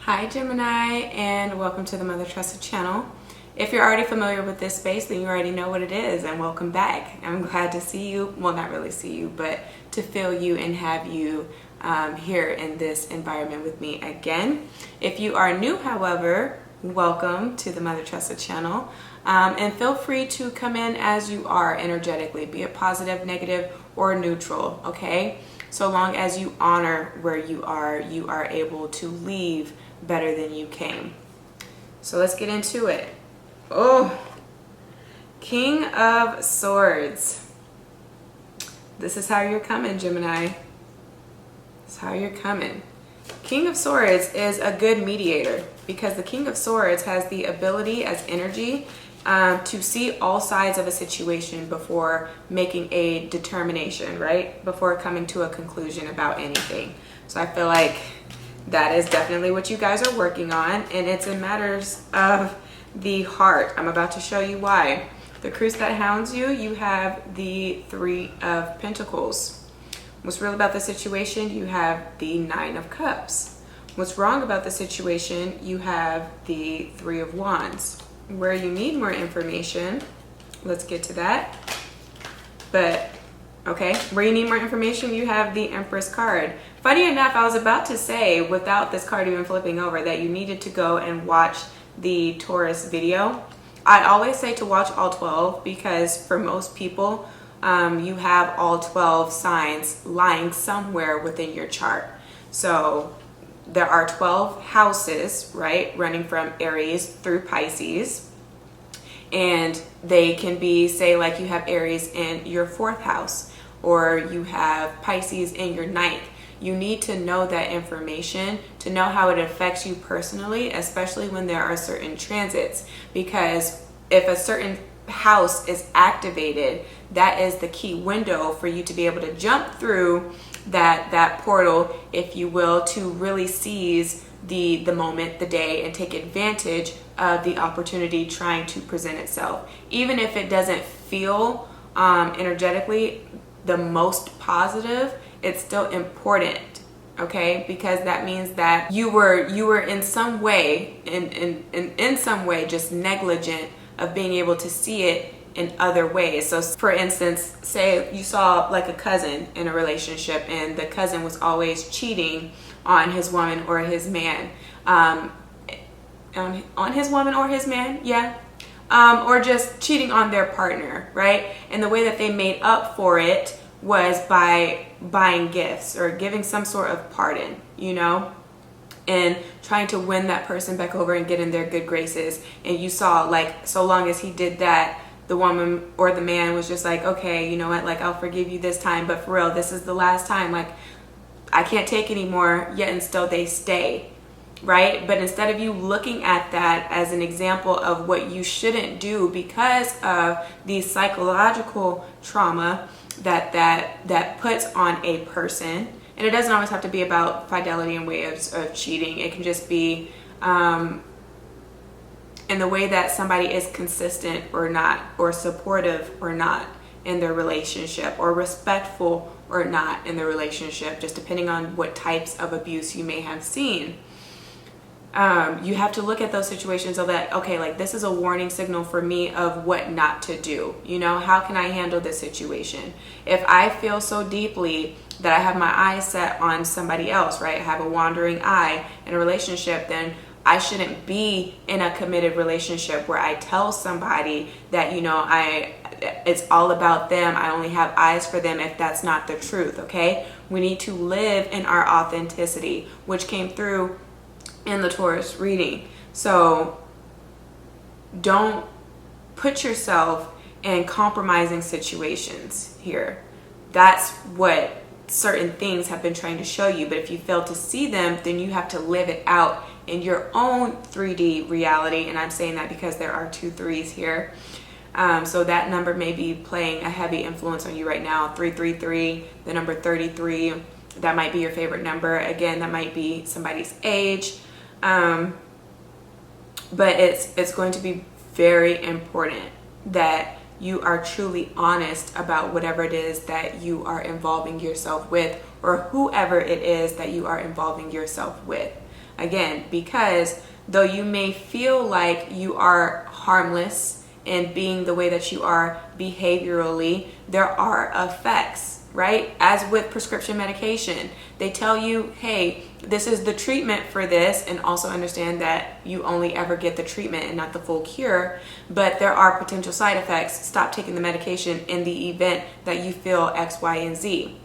Hi Gemini, and welcome to the Mother Tressa channel. If you're already familiar with this space, then you already know what it is, and welcome back. I'm glad to see you, well, not really see you, but to feel you and have you here in this environment with me again. If you are new, however, welcome to the Mother Tressa channel, and feel free to come in as you are energetically, be it positive, negative, or neutral, okay? So long as you honor where you are able to leave better than you came. So let's get into it. Oh, King of Swords. This is how you're coming, Gemini. This is how you're coming. King of Swords is a good mediator because the King of Swords has the ability as energy to see all sides of a situation before making a determination, right? Before coming to a conclusion about anything. So I feel like that is definitely what you guys are working on, and it's in matters of the heart. I'm about to show you why. The Cruise that hounds you, you have the Three of Pentacles. What's real about the situation? You have the Nine of Cups. What's wrong about the situation? You have the Three of Wands. Where you need more information, let's get to that. But okay, where you need more information, you have the Empress card. Funny enough, I was about to say, without this card even flipping over, that you needed to go and watch the Taurus video. I always say to watch all 12 because for most people, you have all 12 signs lying somewhere within your chart. So there are 12 houses, right, running from Aries through Pisces. And they can be, say, like you have Aries in your 4th house, or you have Pisces in your 9th. You need to know that information to know how it affects you personally, especially when there are certain transits. Because if a certain house is activated, that is the key window for you to be able to jump through that portal, if you will, to really seize the moment, the day, and take advantage of the opportunity trying to present itself. Even if it doesn't feel energetically the most positive, it's still important, okay? Because that means that you were in some way, in some way, just negligent of being able to see it in other ways. So for instance, say you saw like a cousin in a relationship and the cousin was always cheating on his woman or his man, on his woman or his man, yeah. Or just cheating on their partner, right? And the way that they made up for it was by buying gifts or giving some sort of pardon, you know, and trying to win that person back over and get in their good graces. And you saw, like, so long as he did that, the woman or the man was just like, okay, you know what, like, I'll forgive you this time, but for real, this is the last time, like, I can't take anymore, yet and still they stay, right? But instead of you looking at that as an example of what you shouldn't do because of the psychological trauma that puts on a person, and it doesn't always have to be about fidelity and ways of cheating. It can just be in the way that somebody is consistent or not, or supportive or not in their relationship, or respectful or not in the relationship, just depending on what types of abuse you may have seen. You have to look at those situations of that, okay, like this is a warning signal for me of what not to do. You know, how can I handle this situation? If I feel so deeply that I have my eyes set on somebody else, right? I have a wandering eye in a relationship, then I shouldn't be in a committed relationship where I tell somebody that, you know, it's all about them. I only have eyes for them, if that's not the truth, okay? We need to live in our authenticity, which came through in the Taurus reading. So don't put yourself in compromising situations here. That's what certain things have been trying to show you. But if you fail to see them, then you have to live it out in your own 3D reality. And I'm saying that because there are 2 3s here. So that number may be playing a heavy influence on you right now. 333, the number 33, that might be your favorite number. Again, that might be somebody's age. But it's going to be very important that you are truly honest about whatever it is that you are involving yourself with, or whoever it is that you are involving yourself with. Again, because though you may feel like you are harmless in being the way that you are behaviorally, there are effects, right? As with prescription medication, they tell you, hey, this is the treatment for this, and also understand that you only ever get the treatment and not the full cure, but there are potential side effects. Stop taking the medication in the event that you feel X, Y, and Z.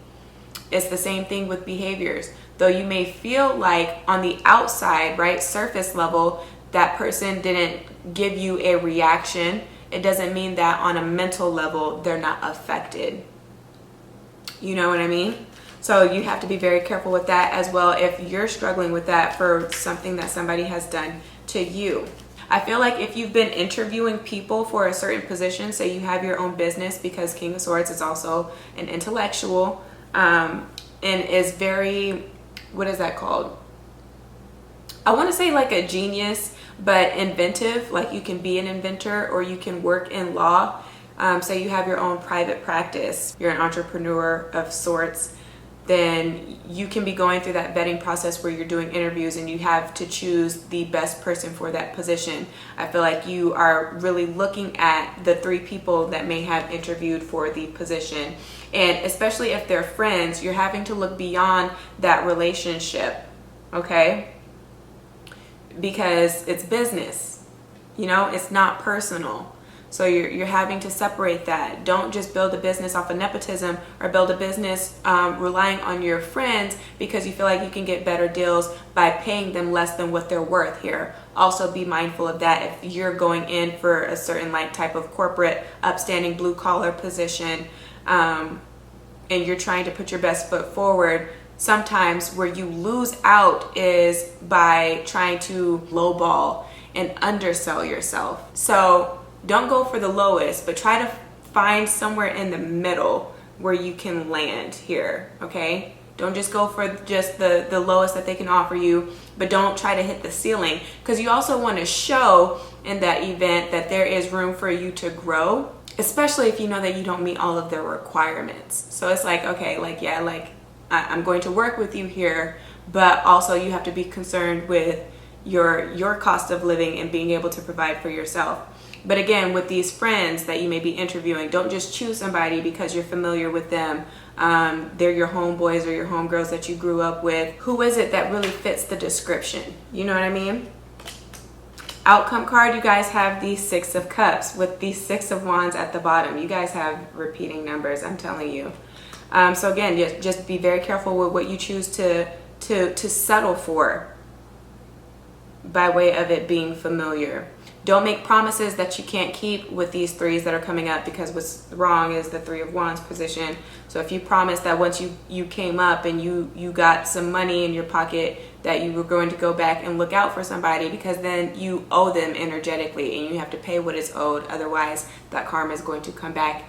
It's the same thing with behaviors. Though you may feel like on the outside, right, surface level, that person didn't give you a reaction, it doesn't mean that on a mental level they're not affected. You know what I mean? So you have to be very careful with that as well if you're struggling with that for something that somebody has done to you. I feel like if you've been interviewing people for a certain position, say you have your own business, because King of Swords is also an intellectual, and is very, what is that called? I want to say like a genius, but inventive. Like you can be an inventor, or you can work in law. Say you have your own private practice, you're an entrepreneur of sorts, then you can be going through that vetting process where you're doing interviews and you have to choose the best person for that position. I feel like you are really looking at the 3 people that may have interviewed for the position. And especially if they're friends, you're having to look beyond that relationship, okay? Because it's business, you know, it's not personal. So you're having to separate that. Don't just build a business off of nepotism, or build a business relying on your friends because you feel like you can get better deals by paying them less than what they're worth here. Also be mindful of that if you're going in for a certain like type of corporate, upstanding, blue collar position, and you're trying to put your best foot forward. Sometimes where you lose out is by trying to lowball and undersell yourself. So don't go for the lowest, but try to find somewhere in the middle where you can land here, okay? Don't just go for just the lowest that they can offer you, but don't try to hit the ceiling, because you also want to show in that event that there is room for you to grow, especially if you know that you don't meet all of their requirements. So it's like, okay, like, yeah, like I'm going to work with you here, but also you have to be concerned with your cost of living and being able to provide for yourself. But again, with these friends that you may be interviewing, don't just choose somebody because you're familiar with them. They're your homeboys or your homegirls that you grew up with. Who is it that really fits the description? You know what I mean? Outcome card, you guys have the 6 of Cups with the 6 of Wands at the bottom. You guys have repeating numbers, I'm telling you. So again, just be very careful with what you choose to settle for by way of it being familiar. Don't make promises that you can't keep with these 3s that are coming up, because what's wrong is the 3 of Wands position. So if you promise that once you came up and you got some money in your pocket, that you were going to go back and look out for somebody, because then you owe them energetically and you have to pay what is owed. Otherwise, that karma is going to come back,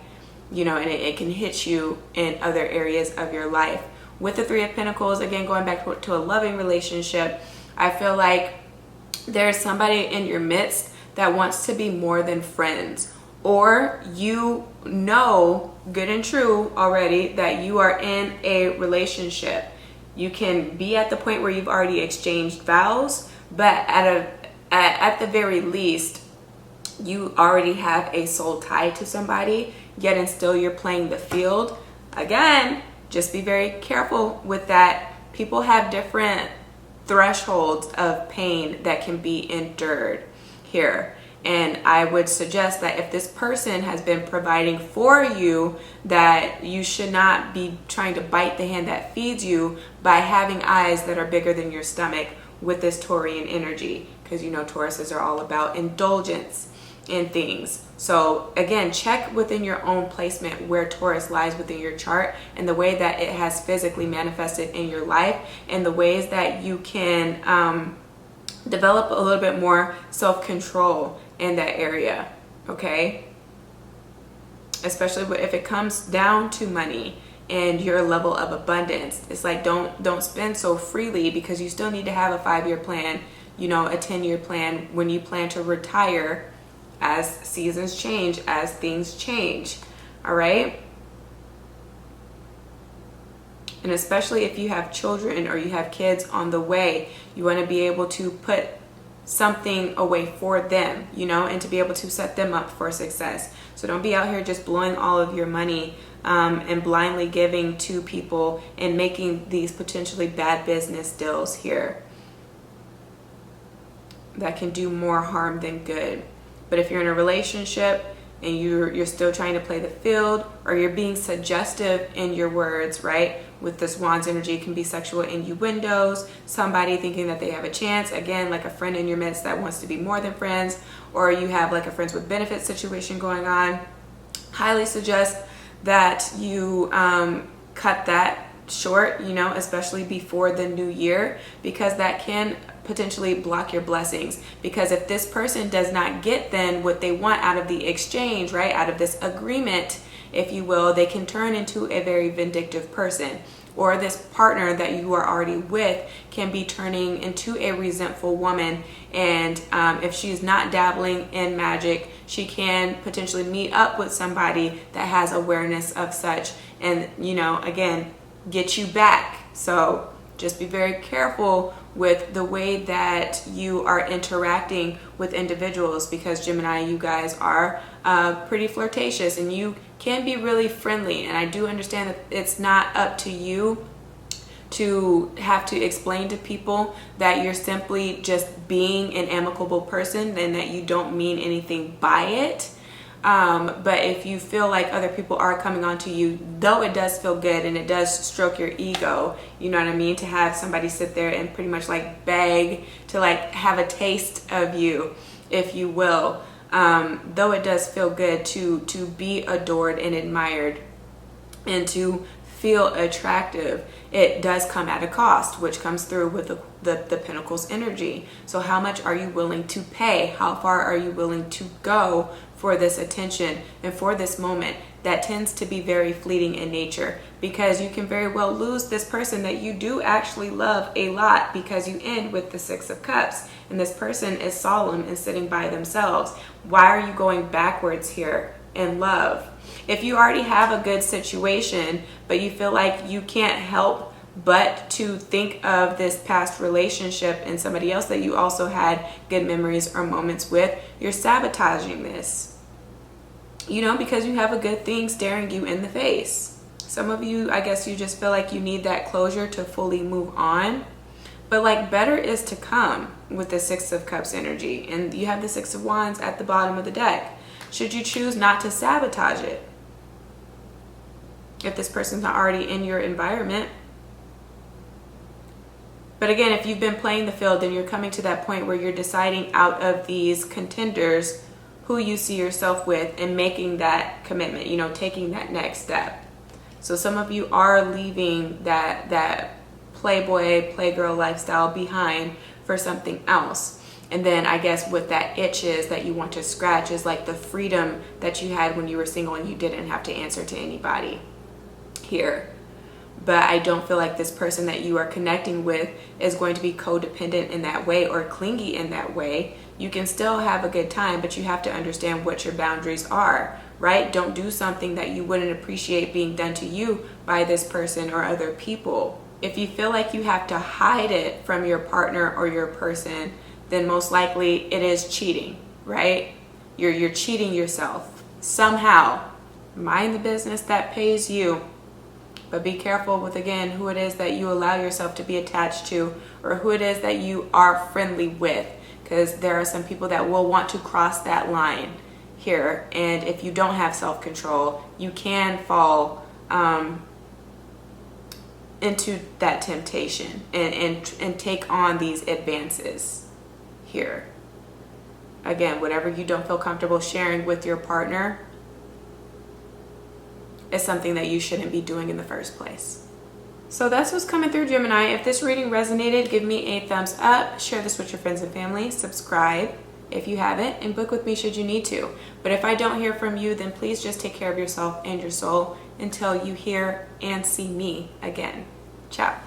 you know, and it can hit you in other areas of your life. With the 3 of Pentacles, again, going back to a loving relationship, I feel like there's somebody in your midst that wants to be more than friends, or you know good and true already that you are in a relationship. You can be at the point where you've already exchanged vows, but at the very least, you already have a soul tie to somebody, yet and still you're playing the field. Again, just be very careful with that. People have different thresholds of pain that can be endured here. And I would suggest that if this person has been providing for you, that you should not be trying to bite the hand that feeds you by having eyes that are bigger than your stomach with this Taurian energy, because you know Tauruses are all about indulgence in things. So again, check within your own placement where Taurus lies within your chart, and the way that it has physically manifested in your life, and the ways that you can develop a little bit more self-control in that area, okay? Especially if it comes down to money and your level of abundance. It's like, don't spend so freely, because you still need to have a 5-year plan, you know, a 10-year plan when you plan to retire, as seasons change, as things change. All right. And especially if you have children or you have kids on the way, you want to be able to put something away for them, you know, and to be able to set them up for success. So don't be out here just blowing all of your money and blindly giving to people and making these potentially bad business deals here that can do more harm than good. But if you're in a relationship and you're still trying to play the field, or you're being suggestive in your words, right? With this Wands energy, it can be sexual innuendos, somebody thinking that they have a chance, again, like a friend in your midst that wants to be more than friends, or you have like a friends with benefits situation going on. Highly suggest that you cut that short, you know, especially before the new year, because that can potentially block your blessings. Because if this person does not get then what they want out of the exchange, right, out of this agreement, if you will, they can turn into a very vindictive person. Or this partner that you are already with can be turning into a resentful woman. And if she's not dabbling in magic, she can potentially meet up with somebody that has awareness of such, and, you know, again, get you back. So just be very careful with the way that you are interacting with individuals, because Gemini, you guys are pretty flirtatious and you can be really friendly. And I do understand that it's not up to you to have to explain to people that you're simply just being an amicable person and that you don't mean anything by it. But if you feel like other people are coming on to you, though it does feel good and it does stroke your ego, you know what I mean, to have somebody sit there and pretty much like beg to like have a taste of you, if you will, though it does feel good to be adored and admired and to feel attractive, it does come at a cost, which comes through with the Pentacles energy. So how much are you willing to pay? How far are you willing to go for this attention and for this moment that tends to be very fleeting in nature? Because you can very well lose this person that you do actually love a lot, because you end with the Six of Cups and this person is solemn and sitting by themselves. Why are you going backwards here in love? If you already have a good situation, but you feel like you can't help but to think of this past relationship and somebody else that you also had good memories or moments with, you're sabotaging this, you know, because you have a good thing staring you in the face. Some of you, I guess you just feel like you need that closure to fully move on. But like better is to come with the Six of Cups energy. And you have the Six of Wands at the bottom of the deck. Should you choose not to sabotage it, if this person's not already in your environment. But again, if you've been playing the field, then you're coming to that point where you're deciding out of these contenders who you see yourself with and making that commitment, you know, taking that next step. So some of you are leaving that playboy, playgirl lifestyle behind for something else. And then I guess what that itch is that you want to scratch is like the freedom that you had when you were single and you didn't have to answer to anybody here. But I don't feel like this person that you are connecting with is going to be codependent in that way or clingy in that way. You can still have a good time, but you have to understand what your boundaries are, right? Don't do something that you wouldn't appreciate being done to you by this person or other people. If you feel like you have to hide it from your partner or your person, then most likely it is cheating, right? You're cheating yourself somehow. Mind the business that pays you. But be careful with, again, who it is that you allow yourself to be attached to, or who it is that you are friendly with, because there are some people that will want to cross that line here. And if you don't have self-control, you can fall into that temptation and take on these advances here. Again, whatever you don't feel comfortable sharing with your partner is something that you shouldn't be doing in the first place. So that's what's coming through, Gemini. If this reading resonated, give me a thumbs up, share this with your friends and family, subscribe if you haven't, and book with me should you need to. But if I don't hear from you, then please just take care of yourself and your soul until you hear and see me again. Ciao.